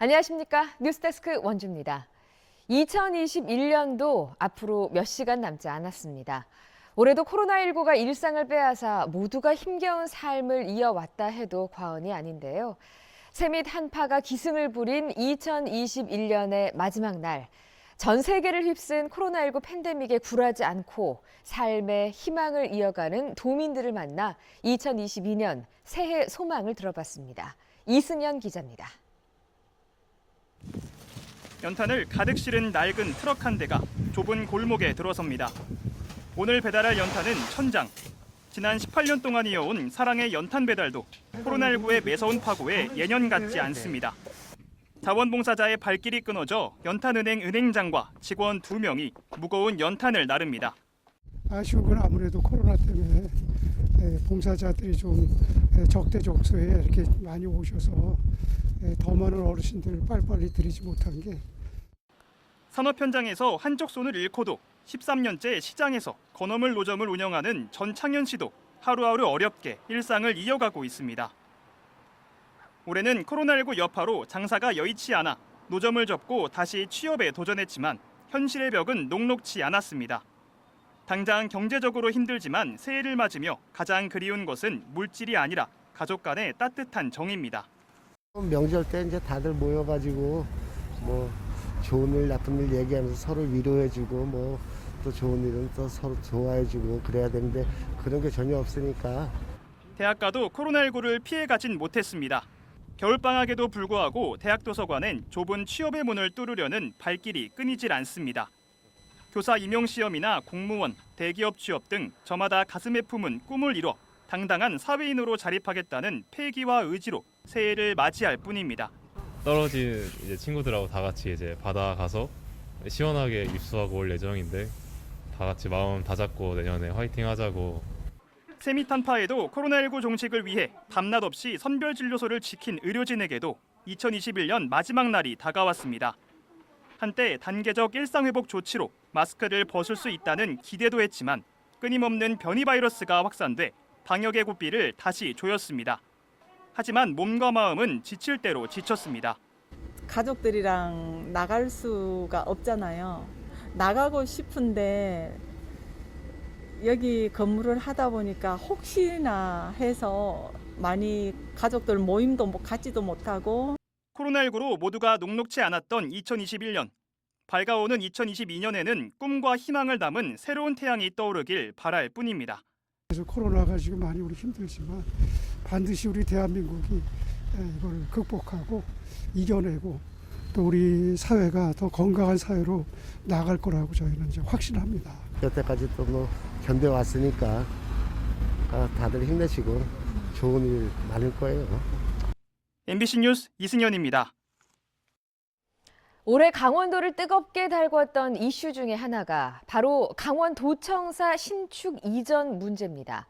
안녕하십니까. 뉴스데스크 원주입니다. 2021년도 앞으로 몇 시간 남지 않았습니다. 올해도 코로나19가 일상을 빼앗아 모두가 힘겨운 삶을 이어왔다 해도 과언이 아닌데요. 새 및 한파가 기승을 부린 2021년의 마지막 날, 전 세계를 휩쓴 코로나19 팬데믹에 굴하지 않고 삶의 희망을 이어가는 도민들을 만나 2022년 새해 소망을 들어봤습니다. 이승현 기자입니다. 연탄을 가득 실은 낡은 트럭 한 대가 좁은 골목에 들어섭니다. 오늘 배달할 연탄은 1000장. 지난 18년 동안 이어온 사랑의 연탄 배달도 코로나19의 매서운 파고에 예년 같지 않습니다. 자원봉사자의 발길이 끊어져 연탄은행 은행장과 직원 2명이 무거운 연탄을 나릅니다. 아쉬운 건 아무래도 코로나 때문에 봉사자들이 좀 적대적소에 이렇게 많이 오셔서 더 많은 어르신들을 빨리빨리 드리지 못한 게. 산업 현장에서 한쪽 손을 잃고도 13년째 시장에서 건어물 노점을 운영하는 전창현 씨도 하루하루 어렵게 일상을 이어가고 있습니다. 올해는 코로나19 여파로 장사가 여의치 않아 노점을 접고 다시 취업에 도전했지만 현실의 벽은 녹록지 않았습니다. 당장 경제적으로 힘들지만 새해를 맞으며 가장 그리운 것은 물질이 아니라 가족 간의 따뜻한 정입니다. 명절 때 이제 다들 모여가지고 뭐 좋은 일 나쁜 일 얘기하면서 서로 위로해주고 뭐 또 좋은 일은 또 서로 좋아해주고 그래야 되는데 그런 게 전혀 없으니까. 대학가도 코로나19를 피해가진 못했습니다. 겨울방학에도 불구하고 대학 도서관엔 좁은 취업의 문을 뚫으려는 발길이 끊이질 않습니다. 교사 임용시험이나 공무원, 대기업 취업 등 저마다 가슴에 품은 꿈을 이뤄 당당한 사회인으로 자립하겠다는 패기와 의지로 새해를 맞이할 뿐입니다. 떨어진 이제 친구들하고 다 같이 이제 바다 가서 시원하게 입수하고 올 예정인데 다 같이 마음 다잡고 내년에 화이팅 하자고. 세미 한파에도 코로나19 종식을 위해 밤낮 없이 선별진료소를 지킨 의료진에게도 2021년 마지막 날이 다가왔습니다. 한때 단계적 일상회복 조치로 마스크를 벗을 수 있다는 기대도 했지만 끊임없는 변이 바이러스가 확산돼 방역의 고삐를 다시 조였습니다. 하지만 몸과 마음은 지칠 대로 지쳤습니다. 가족들이랑 나갈 수가 없잖아요. 나가고 싶은데 여기 근무를 하다 보니까 혹시나 해서 많이 가족들 모임도 갖지도 못하고. 코로나19로 모두가 녹록치 않았던 2021년. 밝아오는 2022년에는 꿈과 희망을 담은 새로운 태양이 떠오르길 바랄 뿐입니다. 그래서 코로나가 지금 많이 우리 힘들지만 반드시 우리 대한민국이 이걸 극복하고 이겨내고 또 우리 사회가 더 건강한 사회로 나아갈 거라고 저희는 이제 확신합니다. 여태까지 또 뭐 견뎌왔으니까 다들 힘내시고 좋은 일 많을 거예요. MBC 뉴스 이승현입니다. 올해 강원도를 뜨겁게 달궜던 이슈 중에 하나가 바로 강원도청사 신축 이전 문제입니다.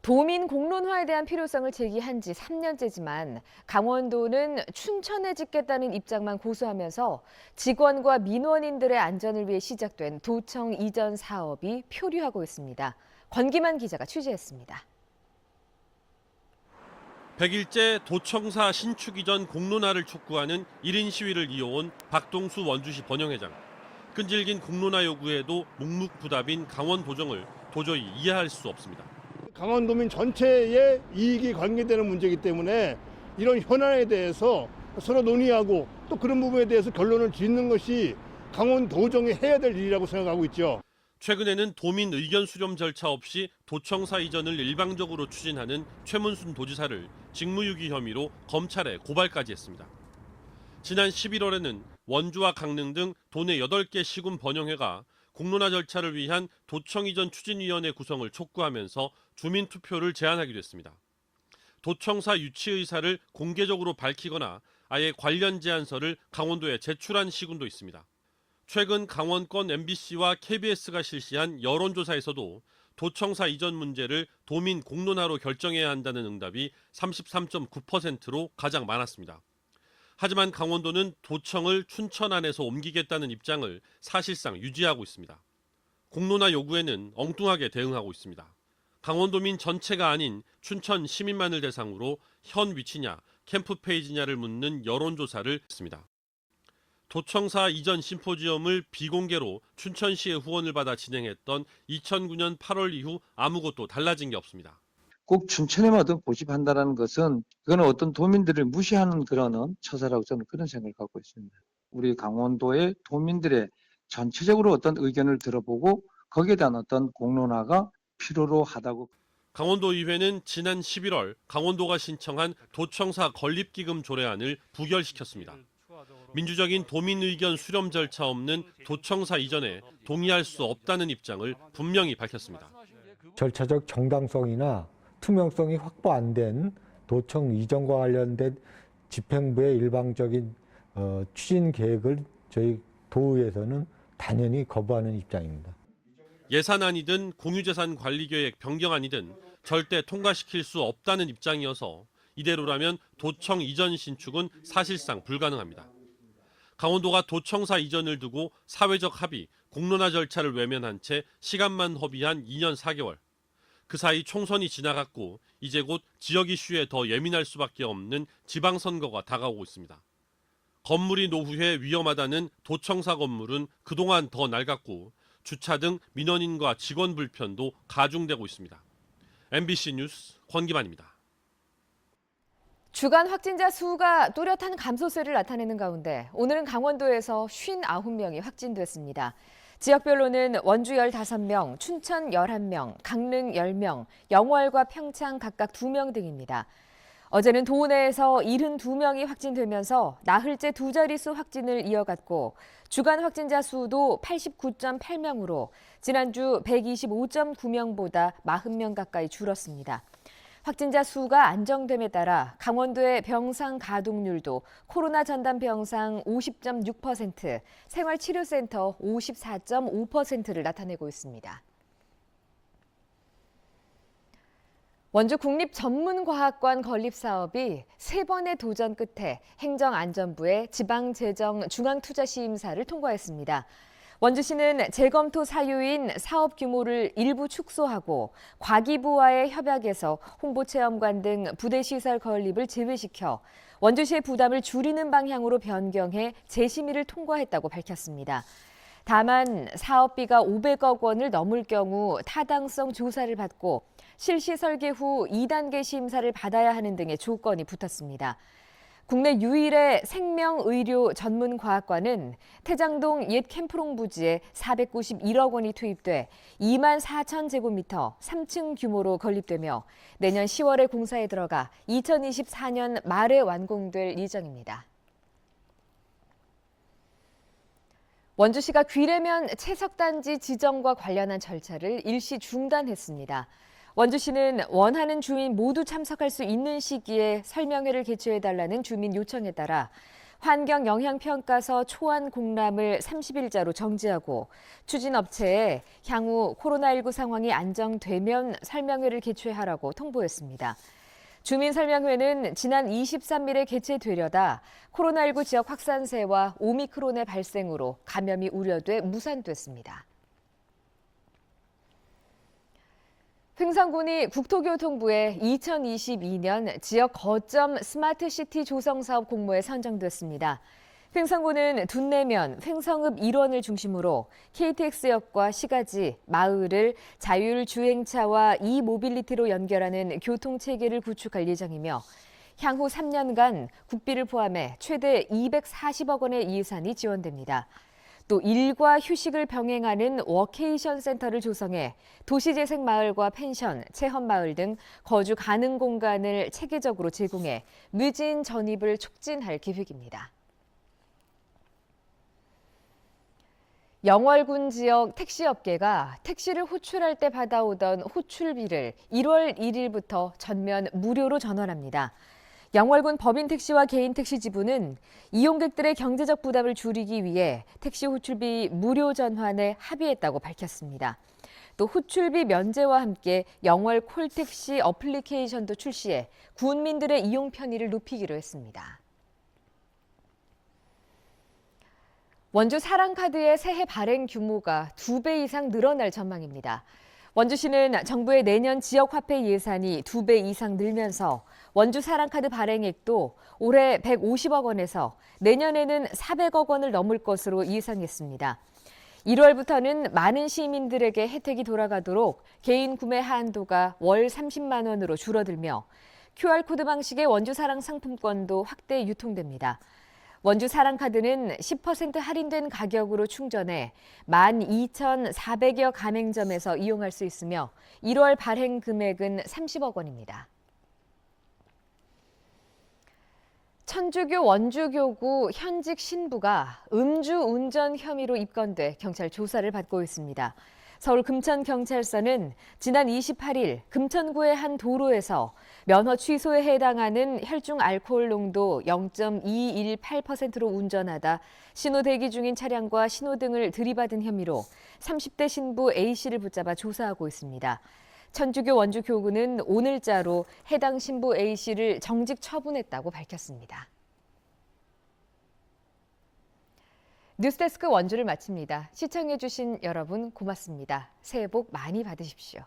도민 공론화에 대한 필요성을 제기한 지 3년째지만 강원도는 춘천에 짓겠다는 입장만 고수하면서 직원과 민원인들의 안전을 위해 시작된 도청 이전 사업이 표류하고 있습니다. 권기만 기자가 취재했습니다. 100일째 도청사 신축 이전 공론화를 촉구하는 1인 시위를 이어온 박동수 원주시 번영회장. 끈질긴 공론화 요구에도 묵묵부답인 강원도정을 도저히 이해할 수 없습니다. 강원도민 전체의 이익이 관계되는 문제이기 때문에 이런 현안에 대해서 서로 논의하고 또 그런 부분에 대해서 결론을 짓는 것이 강원도정이 해야 될 일이라고 생각하고 있죠. 최근에는 도민 의견 수렴 절차 없이 도청사 이전을 일방적으로 추진하는 최문순 도지사를 직무유기 혐의로 검찰에 고발까지 했습니다. 지난 11월에는 원주와 강릉 등 도내 8개 시군 번영회가 공론화 절차를 위한 도청 이전 추진위원회 구성을 촉구하면서 주민 투표를 제안하기로 했습니다. 도청사 유치 의사를 공개적으로 밝히거나 아예 관련 제안서를 강원도에 제출한 시군도 있습니다. 최근 강원권 MBC와 KBS가 실시한 여론조사에서도 도청사 이전 문제를 도민 공론화로 결정해야 한다는 응답이 33.9%로 가장 많았습니다. 하지만 강원도는 도청을 춘천 안에서 옮기겠다는 입장을 사실상 유지하고 있습니다. 공론화 요구에는 엉뚱하게 대응하고 있습니다. 강원도민 전체가 아닌 춘천 시민만을 대상으로 현 위치냐, 캠프 페이지냐를 묻는 여론조사를 했습니다. 도청사 이전 심포지엄을 비공개로 춘천시의 후원을 받아 진행했던 2009년 8월 이후 아무것도 달라진 게 없습니다. 꼭 춘천에만 고집한다는 것은 그거는 어떤 도민들을 무시하는 그런 처사라고 저는 그런 생각을 갖고 있습니다. 우리 강원도의 도민들의 전체적으로 어떤 의견을 들어보고 거기에 대한 어떤 공론화가 필요로 하다고. 강원도의회는 지난 11월 강원도가 신청한 도청사 건립기금 조례안을 부결시켰습니다. 민주적인 도민 의견 수렴 절차 없는 도청사 이전에 동의할 수 없다는 입장을 분명히 밝혔습니다. 절차적 정당성이나 투명성이 확보 안 된 도청 이전과 관련된 집행부의 일방적인 추진 계획을 저희 도의회에서는 단연히 거부하는 입장입니다. 예산안이든 공유재산 관리계획 변경안이든 절대 통과시킬 수 없다는 입장이어서 이대로라면 도청 이전 신축은 사실상 불가능합니다. 강원도가 도청사 이전을 두고 사회적 합의, 공론화 절차를 외면한 채 시간만 허비한 2년 4개월. 그 사이 총선이 지나갔고 이제 곧 지역 이슈에 더 예민할 수밖에 없는 지방선거가 다가오고 있습니다. 건물이 노후해 위험하다는 도청사 건물은 그동안 더 낡았고 주차 등 민원인과 직원 불편도 가중되고 있습니다. MBC 뉴스 권기만입니다. 주간 확진자 수가 뚜렷한 감소세를 나타내는 가운데 오늘은 강원도에서 59명이 확진됐습니다. 지역별로는 원주 15명, 춘천 11명, 강릉 10명, 영월과 평창 각각 2명 등입니다. 어제는 도내 내에서 72명이 확진되면서 나흘째 두 자릿수 확진을 이어갔고 주간 확진자 수도 89.8명으로 지난주 125.9명보다 40명 가까이 줄었습니다. 확진자 수가 안정됨에 따라 강원도의 병상 가동률도 코로나 전담 병상 50.6%, 생활치료센터 54.5%를 나타내고 있습니다. 원주 국립전문과학관 건립 사업이 3번의 도전 끝에 행정안전부의 지방재정중앙투자시임사를 통과했습니다. 원주시는 재검토 사유인 사업 규모를 일부 축소하고 과기부와의 협약에서 홍보체험관 등 부대시설 건립을 제외시켜 원주시의 부담을 줄이는 방향으로 변경해 재심의를 통과했다고 밝혔습니다. 다만 사업비가 500억 원을 넘을 경우 타당성 조사를 받고 실시 설계 후 2단계 심사를 받아야 하는 등의 조건이 붙었습니다. 국내 유일의 생명의료 전문과학관은 태장동 옛 캠프롱 부지에 491억 원이 투입돼 2만 4천 제곱미터 3층 규모로 건립되며 내년 10월에 공사에 들어가 2024년 말에 완공될 예정입니다. 원주시가 귀래면 채석단지 지정과 관련한 절차를 일시 중단했습니다. 원주시는 원하는 주민 모두 참석할 수 있는 시기에 설명회를 개최해달라는 주민 요청에 따라 환경영향평가서 초안 공람을 30일자로 정지하고 추진업체에 향후 코로나19 상황이 안정되면 설명회를 개최하라고 통보했습니다. 주민설명회는 지난 23일에 개최되려다 코로나19 지역 확산세와 오미크론의 발생으로 감염이 우려돼 무산됐습니다. 횡성군이 국토교통부의 2022년 지역 거점 스마트시티 조성사업 공모에 선정됐습니다. 횡성군은 둔내면, 횡성읍 일원을 중심으로 KTX역과 시가지, 마을을 자율주행차와 이모빌리티로 연결하는 교통체계를 구축할 예정이며 향후 3년간 국비를 포함해 최대 240억 원의 예산이 지원됩니다. 또 일과 휴식을 병행하는 워케이션 센터를 조성해 도시재생마을과 펜션, 체험마을 등 거주 가능 공간을 체계적으로 제공해 무진 전입을 촉진할 계획입니다. 영월군 지역 택시업계가 택시를 호출할 때 받아오던 호출비를 1월 1일부터 전면 무료로 전환합니다. 영월군 법인택시와 개인택시 지부는 이용객들의 경제적 부담을 줄이기 위해 택시 호출비 무료 전환에 합의했다고 밝혔습니다. 또 호출비 면제와 함께 영월 콜택시 어플리케이션도 출시해 군민들의 이용 편의를 높이기로 했습니다. 원주 사랑카드의 새해 발행 규모가 2배 이상 늘어날 전망입니다. 원주시는 정부의 내년 지역화폐 예산이 2배 이상 늘면서 원주 사랑카드 발행액도 올해 150억 원에서 내년에는 400억 원을 넘을 것으로 예상했습니다. 1월부터는 많은 시민들에게 혜택이 돌아가도록 개인 구매 한도가 월 30만 원으로 줄어들며 QR코드 방식의 원주 사랑 상품권도 확대 유통됩니다. 원주 사랑카드는 10% 할인된 가격으로 충전해 12,400여 가맹점에서 이용할 수 있으며 1월 발행 금액은 30억 원입니다. 천주교 원주교구 현직 신부가 음주운전 혐의로 입건돼 경찰 조사를 받고 있습니다. 서울 금천경찰서는 지난 28일 금천구의 한 도로에서 면허 취소에 해당하는 혈중 알코올 농도 0.218%로 운전하다 신호 대기 중인 차량과 신호등을 들이받은 혐의로 30대 신부 A씨를 붙잡아 조사하고 있습니다. 천주교 원주교구는 오늘자로 해당 신부 A씨를 정직 처분했다고 밝혔습니다. 뉴스데스크 원주를 마칩니다. 시청해주신 여러분 고맙습니다. 새해 복 많이 받으십시오.